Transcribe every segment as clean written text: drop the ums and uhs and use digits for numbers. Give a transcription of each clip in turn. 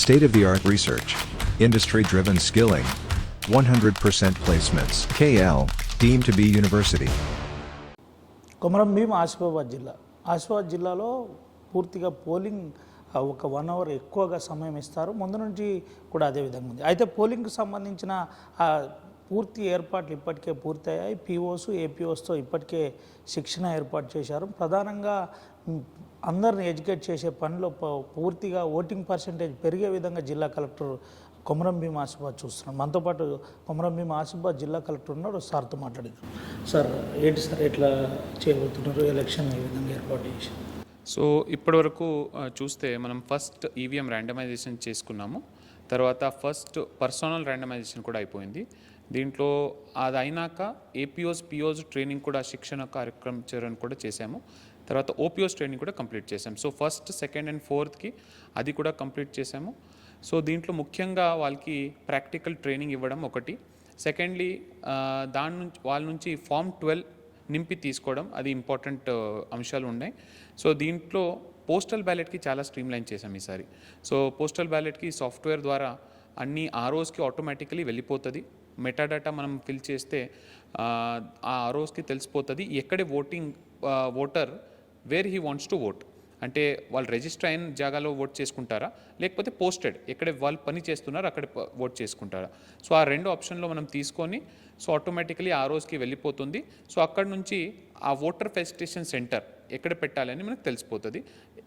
State-of-the-art research, industry-driven skilling, 100% placements. KL, deemed to be university. Komaram Bheem Asifabad జిల్లాలో పూర్తిగా polling ఒక 1 hour ఎక్కువగా సమయం ఇస్తారు. ముందు నుంచి కూడా అదే విధంగా ఉంది. అయితే పోలింగ్కి సంబంధించిన పూర్తి ఏర్పాట్లు ఇప్పటికే పూర్తయ్యాయి. పీఓస్ ఏపీఓస్తో ఇప్పటికే శిక్షణ ఏర్పాటు చేశారు. ప్రధానంగా అందరిని ఎడ్యుకేట్ చేసే పనిలో పూర్తిగా ఓటింగ్ పర్సెంటేజ్ పెరిగే విధంగా జిల్లా కలెక్టర్ కొమరం భీం ఆసిఫాబాద్ చూస్తున్నాం. మనతో పాటు కొమరం భీం ఆసిఫాబాద్ జిల్లా కలెక్టర్ ఉన్నారు. సార్తో మాట్లాడిద్దాం. సార్ ఏంటి సార్ ఎట్లా చేయబోతున్నారు? ఎలక్షన్ ఏ విధంగా ఏర్పాటు చేసి? సో ఇప్పటివరకు చూస్తే మనం ఫస్ట్ ఈవీఎం ర్యాండమైజేషన్ చేసుకున్నాము. తర్వాత ఫస్ట్ పర్సనల్ ర్యాండమైజేషన్ కూడా అయిపోయింది. దీంట్లో అది అయినాక ఏపీఓస్ పిఓస్ ట్రైనింగ్ కూడా శిక్షణ కార్యక్రమం కూడా చేశాము. తర్వాత ఓపీఓస్ ట్రైనింగ్ కూడా కంప్లీట్ చేసాము. సో ఫస్ట్, సెకండ్ అండ్ ఫోర్త్కి అది కూడా కంప్లీట్ చేసాము. సో దీంట్లో ముఖ్యంగా వాళ్ళకి ప్రాక్టికల్ ట్రైనింగ్ ఇవ్వడం ఒకటి. సెకండ్లీ వాళ్ళ నుంచి ఫామ్ 12 నింపి తీసుకోవడం, అది ఇంపార్టెంట్ అంశాలు ఉన్నాయి. సో దీంట్లో పోస్టల్ బ్యాలెట్కి చాలా స్ట్రీమ్లైన్ చేసాం ఈసారి. సో పోస్టల్ బ్యాలెట్కి సాఫ్ట్వేర్ ద్వారా అన్ని ఆర్ఓస్కి ఆటోమేటికలీ వెళ్ళిపోతుంది. మెటాడాటా మనం ఫిల్ చేస్తే ఆ ఆర్ఓస్కి తెలిసిపోతుంది ఎక్కడే voter where he wants to vote. అంటే వాళ్ళు రిజిస్టర్ అయిన జాగాలో ఓట్ చేసుకుంటారా, లేకపోతే పోస్టెడ్ ఎక్కడ వాళ్ళు పని చేస్తున్నారో అక్కడ ఓట్ చేసుకుంటారా. సో ఆ 2 ఆప్షన్లో మనం తీసుకొని సో ఆటోమేటికలీ ఆ రోజుకి వెళ్ళిపోతుంది. సో అక్కడ నుంచి ఆ ఓటర్ ఫెసిలిటేషన్ సెంటర్ ఎక్కడ పెట్టాలని మనకు తెలిసిపోతుంది.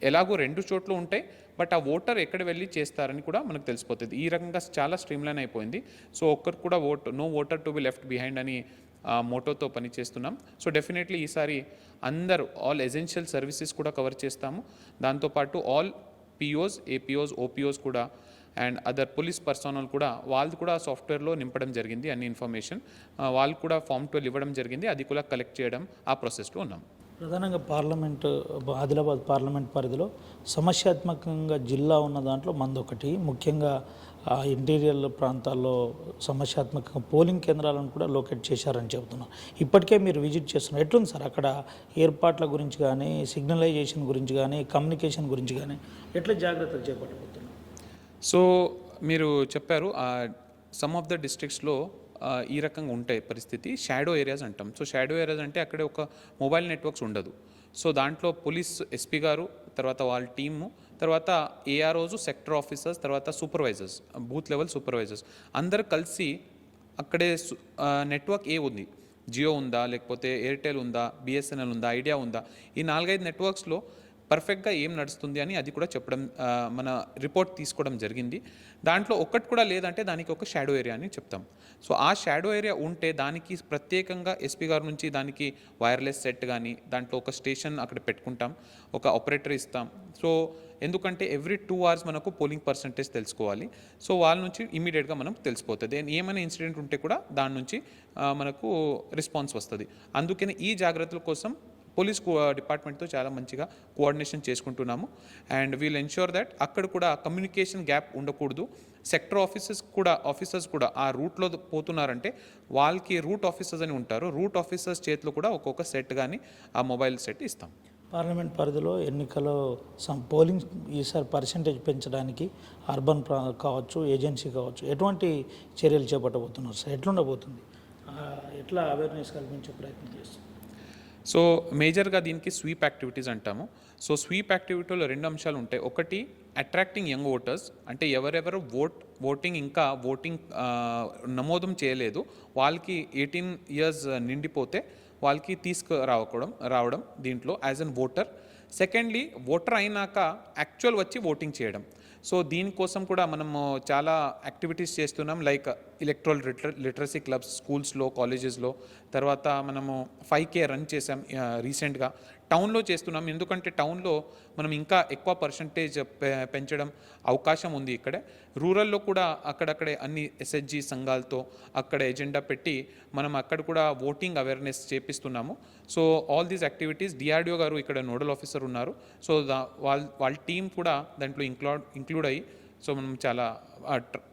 ఎలాగో 2 చోట్ల ఉంటాయి, బట్ ఆ ఓటర్ ఎక్కడ వెళ్ళి చేస్తారని కూడా మనకు తెలిసిపోతుంది. ఈ రకంగా చాలా స్ట్రీమ్లైన్ అయిపోయింది. సో ఒక్కరు కూడా no voter to be left behind అని మోటోతో పనిచేస్తున్నాం. సో డెఫినెట్లీ ఈసారి అందరూ ఆల్ ఎసెన్షియల్ సర్వీసెస్ కూడా కవర్ చేస్తాము. దాంతోపాటు ఆల్ పిఓస్, ఏపీఓస్, ఓపీఓస్ కూడా అండ్ అదర్ పోలీస్ పర్సనల్ కూడా వాళ్ళు కూడా సాఫ్ట్వేర్లో నింపడం జరిగింది. అన్ని ఇన్ఫర్మేషన్ వాళ్ళు కూడా ఫామ్ 12 ఇవ్వడం జరిగింది. అది కూడా కలెక్ట్ చేయడం ఆ ప్రాసెస్లో ఉన్నాం. ప్రధానంగా ఆదిలాబాద్ పార్లమెంట్ పరిధిలో సమస్యాత్మకంగా జిల్లా ఉన్న దాంట్లో మందొకటి. ముఖ్యంగా ఇంటీరియర్ ప్రాంతాల్లో సమస్యాత్మకంగా పోలింగ్ కేంద్రాలను కూడా లొకేట్ చేశారని చెబుతున్నారు. ఇప్పటికే మీరు విజిట్ చేస్తున్నారు. ఎట్లుంది సార్ అక్కడ ఏర్పాట్ల గురించి కానీ, సిగ్నలైజేషన్ గురించి కానీ, కమ్యూనికేషన్ గురించి కానీ ఎట్లా జాగ్రత్తలు చేపట్టబోతున్నారు? సో మీరు చెప్పారు సమ్ ఆఫ్ ద డిస్ట్రిక్ట్స్లో ఈ రకంగా ఉంటాయి పరిస్థితి. షాడో ఏరియాస్ అంటాం. సో షాడో ఏరియాస్ అంటే అక్కడే ఒక మొబైల్ నెట్వర్క్స్ ఉండదు. సో దాంట్లో పోలీస్ ఎస్పీ గారు, తర్వాత వాళ్ళ టీము, తర్వాత ఏఆర్ఓస్, సెక్టర్ ఆఫీసర్స్, తర్వాత సూపర్వైజర్స్, బూత్ లెవెల్ సూపర్వైజర్స్ అందరు కలిసి అక్కడే నెట్వర్క్ ఉంది, జియో ఉందా, లేకపోతే ఎయిర్టెల్ ఉందా, బిఎస్ఎన్ఎల్ ఉందా, ఐడియా ఉందా, ఈ 4-5 నెట్వర్క్స్లో పర్ఫెక్ట్గా ఏం నడుస్తుంది అని అది కూడా చెప్పడం, మన రిపోర్ట్ తీసుకోవడం జరిగింది. దాంట్లో ఒక్కటి కూడా లేదంటే దానికి ఒక షాడో ఏరియా అని చెప్తాం. సో ఆ షాడో ఏరియా ఉంటే దానికి ప్రత్యేకంగా ఎస్పీ గారి నుంచి దానికి వైర్లెస్ సెట్ కానీ, దాంట్లో ఒక స్టేషన్ అక్కడ పెట్టుకుంటాం, ఒక ఆపరేటర్ ఇస్తాం. సో ఎందుకంటే ఎవ్రీ 2 hours మనకు పోలింగ్ పర్సంటేజ్ తెలుసుకోవాలి. సో వాళ్ళ నుంచి ఇమీడియట్గా మనకు తెలిసిపోతుంది. ఏమైనా ఇన్సిడెంట్ ఉంటే కూడా దాని నుంచి మనకు రెస్పాన్స్ వస్తుంది. అందుకని ఈ జాగ్రత్తల కోసం పోలీస్ డిపార్ట్మెంట్తో చాలా మంచిగా కోఆర్డినేషన్ చేసుకుంటున్నాము. అండ్ వీల్ ఎన్ష్యూర్ దట్ అక్కడ కూడా కమ్యూనికేషన్ గ్యాప్ ఉండకూడదు. సెక్టర్ ఆఫీసర్స్ కూడా ఆ రూట్లో పోతున్నారంటే వాళ్ళకి రూట్ ఆఫీసర్స్ అని ఉంటారు. రూట్ ఆఫీసర్స్ చేతిలో కూడా ఒక్కొక్క సెట్ కానీ ఆ మొబైల్ సెట్ ఇస్తాం. పార్లమెంట్ పరిధిలో ఎన్నికల్లో పోలింగ్ ఈసారి పర్సెంటేజ్ పెంచడానికి అర్బన్ కావచ్చు, ఏజెన్సీ కావచ్చు, ఎటువంటి చర్యలు చేపట్టబోతున్నారు సార్? ఎట్లుండబోతుంది? ఎట్లా అవేర్నెస్ కల్పించే ప్రయత్నం చేస్తుంది? సో మేజర్గా దీనికి స్వీప్ యాక్టివిటీస్ అంటాము. సో స్వీప్ యాక్టివిటీలో 2 అంశాలు ఉంటాయి. ఒకటి అట్రాక్టింగ్ యంగ్ ఓటర్స్, అంటే ఎవరెవరు ఓటింగ్ నమోదం చేయలేదు వాళ్ళకి 18 years నిండిపోతే వాళ్ళకి రావడం దీంట్లో as an voter. Secondly voter అయినాక యాక్చువల్ వచ్చి ఓటింగ్ చేయడం. సో దీనికోసం కూడా మనము చాలా యాక్టివిటీస్ చేస్తున్నాం. లైక్ ఎలక్ట్రల్ లిటరసీ క్లబ్స్ స్కూల్స్లో, కాలేజెస్లో. తర్వాత మనము 5K రన్ చేసాం రీసెంట్గా. టౌన్లో చేస్తున్నాం, ఎందుకంటే టౌన్లో మనం ఇంకా ఎక్కువ పర్సంటేజ్ పెంచడం అవకాశం ఉంది. ఇక్కడే రూరల్లో కూడా అక్కడక్కడే అన్ని SHG సంఘాలతో అక్కడ ఎజెండా పెట్టి మనం అక్కడ కూడా ఓటింగ్ అవేర్నెస్ చేపిస్తున్నాము. So all these activities DRDO గారు ఇక్కడ నోడల్ ఆఫీసర్ ఉన్నారు. సో వాళ్ళ టీం కూడా దాంట్లో ఇంక్లూడ్ అయ్యి సో మనం చాలా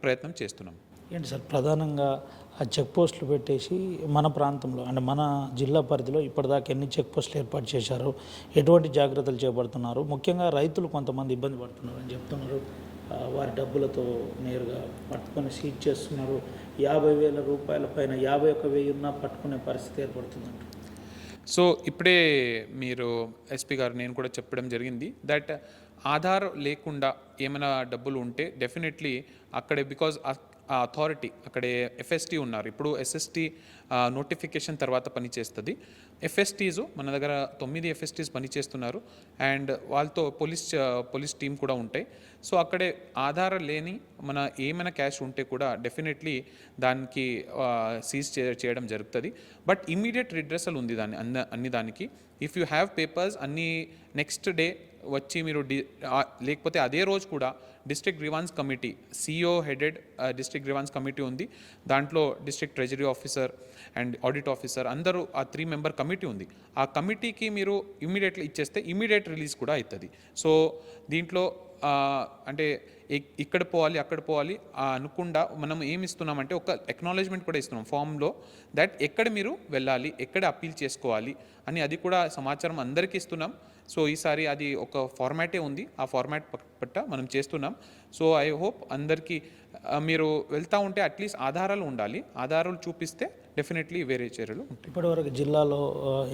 ప్రయత్నం చేస్తున్నాం. ఏంటి సార్ ప్రధానంగా ఆ చెక్ పోస్టులు పెట్టేసి మన ప్రాంతంలో అంటే మన జిల్లా పరిధిలో ఇప్పటిదాకా ఎన్ని చెక్ పోస్టులు ఏర్పాటు చేశారు, ఎటువంటి జాగ్రత్తలు చేపడుతున్నారు? ముఖ్యంగా రైతులు కొంతమంది ఇబ్బంది పడుతున్నారు అని చెప్తున్నారు. వారి డబ్బులతో నేరుగా పట్టుకొని సీజ్ చేస్తున్నారు. 50,000 రూపాయల పైన 51,000 ఉన్నా పట్టుకునే పరిస్థితి ఏర్పడుతుందంట. సో ఇప్పుడే మీరు ఎస్పీ గారు నేను కూడా చెప్పడం జరిగింది దట్ ఆధార్ లేకుండా ఏమైనా డబ్బులు ఉంటే డెఫినెట్లీ అక్కడే బికాజ్ ఆ అథారిటీ అక్కడే ఎఫ్ఎస్టీ ఉన్నారు. ఇప్పుడు ఎస్ఎస్టీ నోటిఫికేషన్ తర్వాత పనిచేస్తుంది. ఎఫ్ఎస్టీస్ మన దగ్గర 9 ఎఫ్ఎస్టీస్ పనిచేస్తున్నారు అండ్ వాళ్ళతో పోలీస్ టీం కూడా ఉంటాయి. సో అక్కడే ఆధార్ లేని మన ఏమైనా క్యాష్ ఉంటే కూడా డెఫినెట్లీ దానికి సీజ్ చేయడం జరుగుతుంది. బట్ ఇమీడియట్ రిడ్రెసల్ ఉంది అన్ని దానికి. ఇఫ్ యూ హ్యావ్ పేపర్స్ అన్నీ నెక్స్ట్ డే వచ్చి మీరు లేకపోతే అదే రోజు కూడా district grievance committee CO headed district grievance committee ఉంది. దాంట్లో district treasury officer and audit officer అందరూ ఆ 3 మెంబర్ కమిటీ ఉంది. ఆ కమిటీకి మీరు ఇమ్మీడియట్లీ ఇచ్చేస్తే ఇమ్మీడియట్ రిలీజ్ కూడా అవుతుంది. సో దీంట్లో అంటే ఇక్కడ పోవాలి అక్కడ పోవాలి అనుకుండా మనం ఏమి ఇస్తున్నామంటే ఒక ఎక్నాలజ్మెంట్ కూడా ఇస్తున్నాం ఫామ్లో దట్ ఎక్కడ మీరు వెళ్ళాలి, ఎక్కడ అప్పీల్ చేసుకోవాలి అని అది కూడా సమాచారం అందరికీ ఇస్తున్నాం. సో ఈసారి అది ఒక ఫార్మాటే ఉంది, ఆ ఫార్మాట్ పట్ట మనం చేస్తున్నాం. సో ఐ హోప్ అందరికీ మీరు వెళ్తూ ఉంటే అట్లీస్ట్ ఆధారాలు ఉండాలి, ఆధారాలు చూపిస్తే డెఫినెట్లీ వేరే చర్యలు ఉంటాయి. ఇప్పటివరకు జిల్లాలో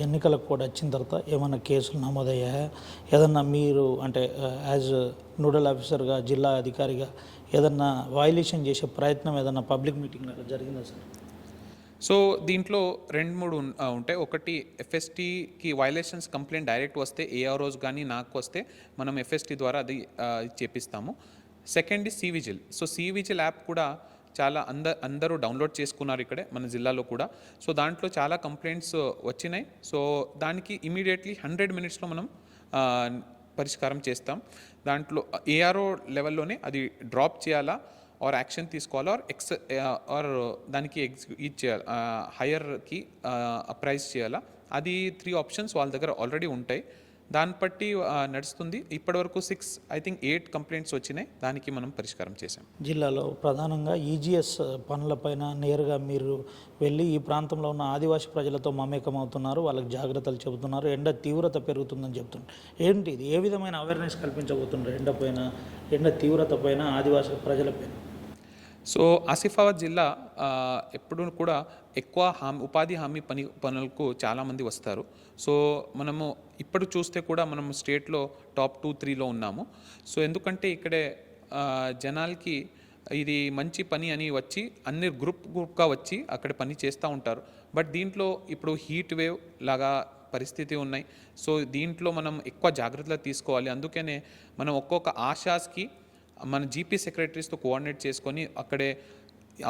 ఎన్నికలకు కూడా వచ్చిన తర్వాత ఏమైనా కేసులు నమోదయ్యాయా? ఏదన్నా మీరు అంటే యాజ్ నోడల్ ఆఫీసర్గా జిల్లా అధికారిగా ఏదన్నా వైలేషన్ చేసే ప్రయత్నం ఏదన్నా పబ్లిక్ మీటింగ్లో జరిగిందా సార్? సో దీంట్లో 2-3 ఉంటాయి. ఒకటి ఎఫ్ఎస్టీకి వైలేషన్స్ కంప్లైంట్ డైరెక్ట్ వస్తే ఏఆర్ఓస్ కానీ నాకు వస్తే మనం ఎఫ్ఎస్టీ ద్వారా అది చేపిస్తాము. Second C vigil. So C vigil app కూడా చాలా అందరూ డౌన్లోడ్ చేసుకున్నారు ఇక్కడే మన జిల్లాలో కూడా. సో దాంట్లో చాలా కంప్లైంట్స్ వచ్చినాయి. సో దానికి ఇమీడియట్లీ 100 మినిట్స్లో మనం పరిష్కారం చేస్తాం. దాంట్లో ఏఆర్ఓ లెవెల్లోనే అది డ్రాప్ చేయాలా ఆర్ యాక్షన్ తీసుకోవాలా ఆర్ దానికి ఇది చేయాలి, హైయర్కి ప్రైస్ చేయాలా, అది 3 ఆప్షన్స్ వాళ్ళ దగ్గర ఆల్రెడీ ఉంటాయి. దాన్ని బట్టి నడుస్తుంది. ఇప్పటివరకు 8 కంప్లైంట్స్ వచ్చినాయి, దానికి మనం పరిష్కారం చేసాం. జిల్లాలో ప్రధానంగా ఈజీఎస్ పనులపైన నేరుగా మీరు వెళ్ళి ఈ ప్రాంతంలో ఉన్న ఆదివాసీ ప్రజలతో మమేకమవుతున్నారు, వాళ్ళకి జాగ్రత్తలు చెబుతున్నారు, ఎండ తీవ్రత పెరుగుతుందని చెప్తున్నారు. ఏంటి ఇది, ఏ విధమైన అవేర్నెస్ కల్పించబోతున్నారు ఎండ తీవ్రత పైన ఆదివాసీ ప్రజలపైన? సో ఆసిఫాబాద్ జిల్లా ఎప్పుడు కూడా ఎక్కువ ఉపాధి హామీ పనులకు చాలామంది వస్తారు. సో మనము ఇప్పుడు చూస్తే కూడా మనం స్టేట్లో టాప్ 2-3లో ఉన్నాము. సో ఎందుకంటే ఇక్కడే జనాలకి ఇది మంచి పని అని వచ్చి అన్ని గ్రూప్గా వచ్చి అక్కడ పని చేస్తూ ఉంటారు. బట్ దీంట్లో ఇప్పుడు హీట్ వేవ్ లాగా పరిస్థితి ఉన్నాయి. సో దీంట్లో మనం ఎక్కువ జాగ్రత్తలు తీసుకోవాలి. అందుకనే మనం ఒక్కొక్క ఆశాస్కి మన జీపీ సెక్రటరీస్తో కోఆర్డినేట్ చేసుకొని అక్కడే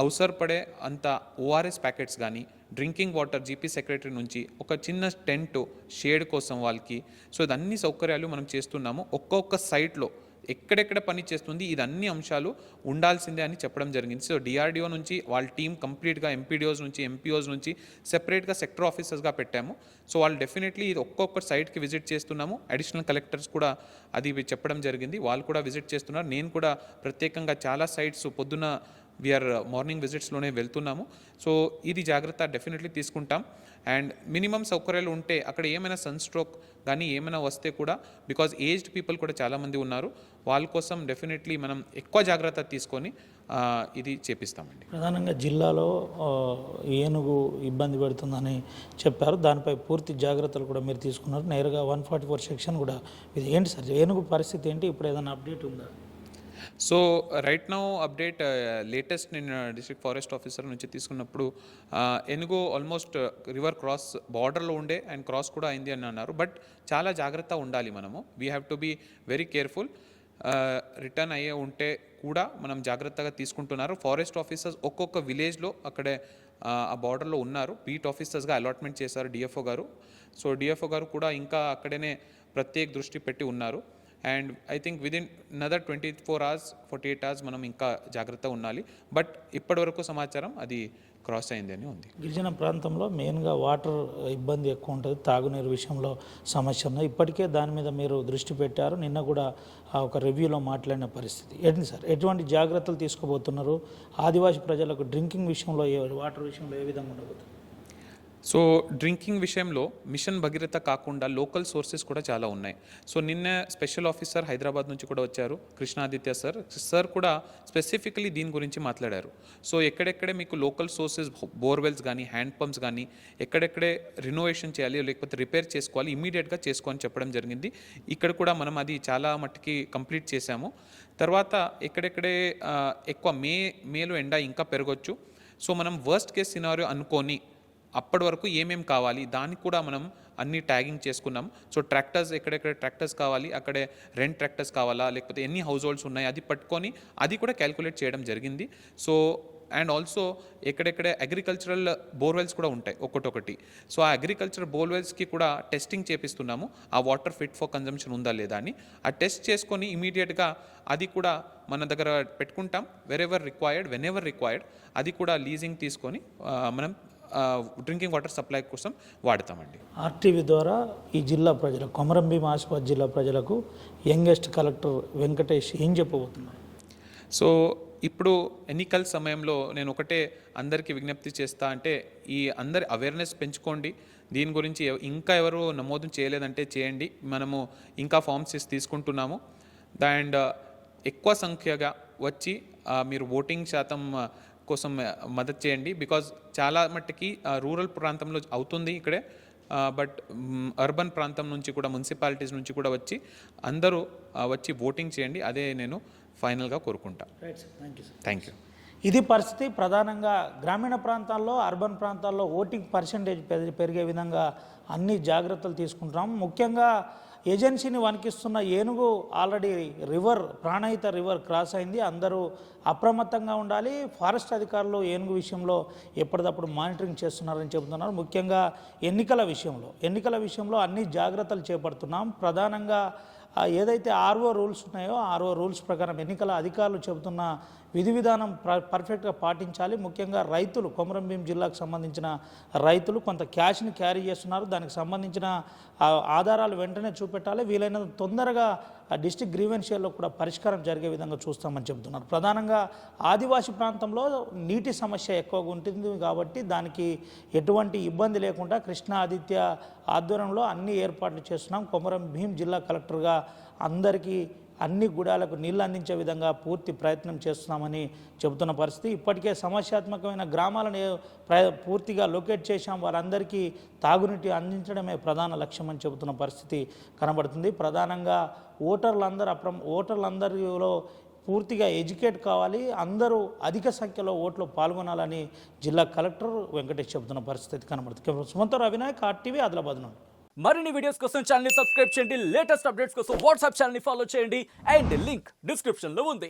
అవసరపడే అంత ఓఆర్ఎస్ ప్యాకెట్స్ కానీ డ్రింకింగ్ వాటర్ జీపీ సెక్రటరీ నుంచి ఒక చిన్న టెంట్ షేడ్ కోసం వాళ్ళకి. సో ఇదన్నీ సౌకర్యాలు మనం చేస్తున్నాము. ఒక్కొక్క సైట్లో ఎక్కడెక్కడ పని చేస్తుంది ఇదన్నీ అంశాలు ఉండాల్సిందే అని చెప్పడం జరిగింది. సో డిఆర్డిఓ నుంచి వాళ్ళ టీం కంప్లీట్గా ఎంపీడీఓస్ నుంచి ఎంపీఓస్ నుంచి సెపరేట్గా సెక్టర్ ఆఫీసర్స్గా పెట్టాము. సో వాళ్ళు డెఫినెట్లీ ఇది ఒక్కొక్క సైట్కి విజిట్ చేస్తున్నాము. అడిషనల్ కలెక్టర్స్ కూడా అది చెప్పడం జరిగింది, వాళ్ళు కూడా విజిట్ చేస్తున్నారు. నేను కూడా ప్రత్యేకంగా చాలా సైట్స్ పొద్దున వీఆర్ మార్నింగ్ విజిట్స్లోనే వెళ్తున్నాము. సో ఇది జాగ్రత్త డెఫినెట్లీ తీసుకుంటాం. అండ్ మినిమం సౌకర్యాలు ఉంటే అక్కడ ఏమైనా సన్ స్ట్రోక్ కానీ ఏమైనా వస్తే కూడా బికాజ్ ఏజ్డ్ పీపుల్ కూడా చాలామంది ఉన్నారు, వాళ్ళ కోసం డెఫినెట్లీ మనం ఎక్కువ జాగ్రత్త తీసుకొని ఇది చేపిస్తామండి. ప్రధానంగా జిల్లాలో ఏనుగు ఇబ్బంది పెడుతుందని చెప్పారు, దానిపై పూర్తి జాగ్రత్తలు కూడా మీరు తీసుకున్నారు. నేరుగా 144 సెక్షన్ కూడా ఇది ఏంటి సార్ ఏనుగు పరిస్థితి ఏంటి, ఇప్పుడు ఏదైనా అప్డేట్ ఉందా? So right now update latest నేను డిస్ట్రిక్ట్ ఫారెస్ట్ ఆఫీసర్ నుంచి తీసుకున్నప్పుడు ఏనుగు ఆల్మోస్ట్ రివర్ క్రాస్ బార్డర్లో ఉండే అండ్ క్రాస్ కూడా అయింది అని అన్నారు. బట్ చాలా జాగ్రత్త ఉండాలి మనము. We have to be very careful. Return అయ్యే ఉంటే కూడా మనం జాగ్రత్తగా తీసుకుంటున్నారు. ఫారెస్ట్ ఆఫీసర్స్ ఒక్కొక్క విలేజ్లో అక్కడే ఆ బార్డర్లో ఉన్నారు, బీట్ ఆఫీసర్స్గా అలాట్మెంట్ చేశారు డిఎఫ్ఓ గారు. సో డిఎఫ్ఓ గారు కూడా ఇంకా అక్కడనే ప్రత్యేక దృష్టి పెట్టి ఉన్నారు. And I think within another 24 hours 48 hours మనం ఇంకా జాగ్రత్తగా ఉండాలి. బట్ ఇప్పటివరకు సమాచారం అది క్రాస్ అయింది అని ఉంది. గిరిజన ప్రాంతంలో మెయిన్గా వాటర్ ఇబ్బంది ఎక్కువ ఉంటుంది, తాగునీరు విషయంలో సమస్య ఉంది. ఇప్పటికే దాని మీద మీరు దృష్టి పెట్టారు, నిన్న కూడా ఒక రివ్యూలో మాట్లాడిన పరిస్థితి ఏంటి సార్, ఎటువంటి జాగ్రత్తలు తీసుకోబోతున్నారు? ఆదివాసీ ప్రజలకు డ్రింకింగ్ విషయంలో వాటర్ విషయంలో ఏ విధంగా ఉండబోతుంది? సో డ్రింకింగ్ విషయంలో మిషన్ భగీరథ కాకుండా లోకల్ సోర్సెస్ కూడా చాలా ఉన్నాయి. సో నిన్న స్పెషల్ ఆఫీసర్ హైదరాబాద్ నుంచి కూడా వచ్చారు, కృష్ణాదిత్య సార్ కూడా స్పెసిఫికలీ దీని గురించి మాట్లాడారు. సో ఎక్కడెక్కడే మీకు లోకల్ సోర్సెస్ బోర్వెల్స్ కానీ హ్యాండ్ పంప్స్ కానీ ఎక్కడెక్కడే రినోవేషన్ చేయాలి లేకపోతే రిపేర్ చేసుకోవాలి ఇమీడియట్గా చేసుకోని చెప్పడం జరిగింది. ఇక్కడ కూడా మనం అది చాలా మట్టుకి కంప్లీట్ చేశాము. తర్వాత ఎక్కడెక్కడే ఎక్కువ మేలో ఎండ ఇంకా పెరగొచ్చు. సో మనం వర్స్ట్ కేస్ సినారియో అనుకొని అప్పటి వరకు ఏమేం కావాలి దానికి కూడా మనం అన్ని ట్యాగింగ్ చేసుకున్నాం. సో ట్రాక్టర్స్ ఎక్కడెక్కడ ట్రాక్టర్స్ కావాలి, అక్కడే రెంట్ ట్రాక్టర్స్ కావాలా లేకపోతే ఎన్ని హౌస్ హోల్డ్స్ ఉన్నాయి అది పట్టుకొని అది కూడా క్యాల్కులేట్ చేయడం జరిగింది. సో అండ్ ఆల్సో ఎక్కడెక్కడ అగ్రికల్చరల్ బోర్వెల్స్ కూడా ఉంటాయి ఒక్కొక్కటి. సో ఆ అగ్రికల్చర్ బోర్వెల్స్కి కూడా టెస్టింగ్ చేపిస్తున్నాము, ఆ వాటర్ ఫిట్ ఫర్ కన్జంప్షన్ ఉందా లేదా అని. ఆ టెస్ట్ చేసుకొని ఇమీడియట్గా అది కూడా మన దగ్గర పెట్టుకుంటాం. వెరెవర్ రిక్వైర్డ్ వెనెవర్ రిక్వైర్డ్ అది కూడా లీజింగ్ తీసుకొని మనం డ్రింకింగ్ వాటర్ సప్లై కోసం వాడతామండి. ఆర్టీవీ ద్వారా ఈ జిల్లా ప్రజలకు, కొమరం భీం ఆసిఫాబాద్ జిల్లా ప్రజలకు యంగెస్ట్ కలెక్టర్ వెంకటేష్ ఏం చెప్పబోతున్నారు? సో ఇప్పుడు ఎన్నికల సమయంలో నేను ఒకటే అందరికీ విజ్ఞప్తి చేస్తా, అంటే ఈ అందరి అవేర్నెస్ పెంచుకోండి. దీని గురించి ఇంకా ఎవరు నమోదు చేయలేదంటే చేయండి. మనము ఇంకా ఫామ్స్ తీసుకుంటున్నాము. అండ్ ఎక్కువ సంఖ్యగా వచ్చి మీరు ఓటింగ్ శాతం కోసం మద్దతు చేయండి. బికాజ్ చాలా మట్టుకి రూరల్ ప్రాంతంలో అవుతుంది ఇక్కడే, బట్ అర్బన్ ప్రాంతం నుంచి కూడా మున్సిపాలిటీస్ నుంచి కూడా వచ్చి అందరూ వచ్చి ఓటింగ్ చేయండి. అదే నేను ఫైనల్గా కోరుకుంటా. Thank you. ఇది పరిస్థితి. ప్రధానంగా గ్రామీణ ప్రాంతాల్లో, అర్బన్ ప్రాంతాల్లో ఓటింగ్ పర్సంటేజ్ పెరిగే విధంగా అన్ని జాగ్రత్తలు తీసుకుంటున్నాం. ముఖ్యంగా ఏజెన్సీని వణికిస్తున్న ఏనుగు ఆల్రెడీ ప్రాణహిత రివర్ క్రాస్ అయింది. అందరూ అప్రమత్తంగా ఉండాలి. ఫారెస్ట్ అధికారులు ఏనుగు విషయంలో ఎప్పటికప్పుడు మానిటరింగ్ చేస్తున్నారని చెబుతున్నారు. ముఖ్యంగా ఎన్నికల విషయంలో అన్ని జాగ్రత్తలు చేపడుతున్నాం. ప్రధానంగా ఏదైతే ఆర్ఓ రూల్స్ ఉన్నాయో ఆర్ఓ రూల్స్ ప్రకారం ఎన్నికల అధికారులు చెబుతున్న విధి విధానం పర్ఫెక్ట్గా పాటించాలి. ముఖ్యంగా రైతులు, కొమరం భీం జిల్లాకు సంబంధించిన రైతులు కొంత క్యాష్ని క్యారీ చేస్తున్నారు. దానికి సంబంధించిన ఆధారాలు వెంటనే చూపెట్టాలి. వీలైనంత తొందరగా డిస్ట్రిక్ట్ గ్రీవెన్షియల్లో కూడా పరిష్కారం జరిగే విధంగా చూస్తామని చెబుతున్నారు. ప్రధానంగా ఆదివాసీ ప్రాంతంలో నీటి సమస్య ఎక్కువగా ఉంటుంది కాబట్టి దానికి ఎటువంటి ఇబ్బంది లేకుండా కృష్ణా ఆదిత్య ఆధ్వర్యంలో అన్ని ఏర్పాట్లు చేస్తున్నాం. కొమరం భీం జిల్లా కలెక్టర్గా అందరికీ అన్ని గుడాలకు నీళ్లు అందించే విధంగా పూర్తి ప్రయత్నం చేస్తున్నామని చెబుతున్న పరిస్థితి. ఇప్పటికే సమస్యాత్మకమైన గ్రామాలను పూర్తిగా లొకేట్ చేశాం. వారందరికీ తాగునీటి అందించడమే ప్రధాన లక్ష్యం అని చెబుతున్న పరిస్థితి కనబడుతుంది. ప్రధానంగా ఓటర్లందరిలో పూర్తిగా ఎడ్యుకేట్ కావాలి, అందరూ అధిక సంఖ్యలో ఓట్లు పాల్గొనాలని జిల్లా కలెక్టర్ వెంకటేష్ చెబుతున్న పరిస్థితి కనబడుతుంది. సుమంతరావు అవినాయక్, ఆర్టీవీ, ఆదిలాబాద్ నుండి. మరిన్ని వీడియోస్ కోసం ఛానల్ ని సబ్స్క్రైబ్ చేయండి. లేటెస్ట్ అప్డేట్స్ కోసం వాట్సాప్ ఛానల్ ని ఫాలో చేయండి. అండ్ లింక్ డిస్క్రిప్షన్ లో ఉంది.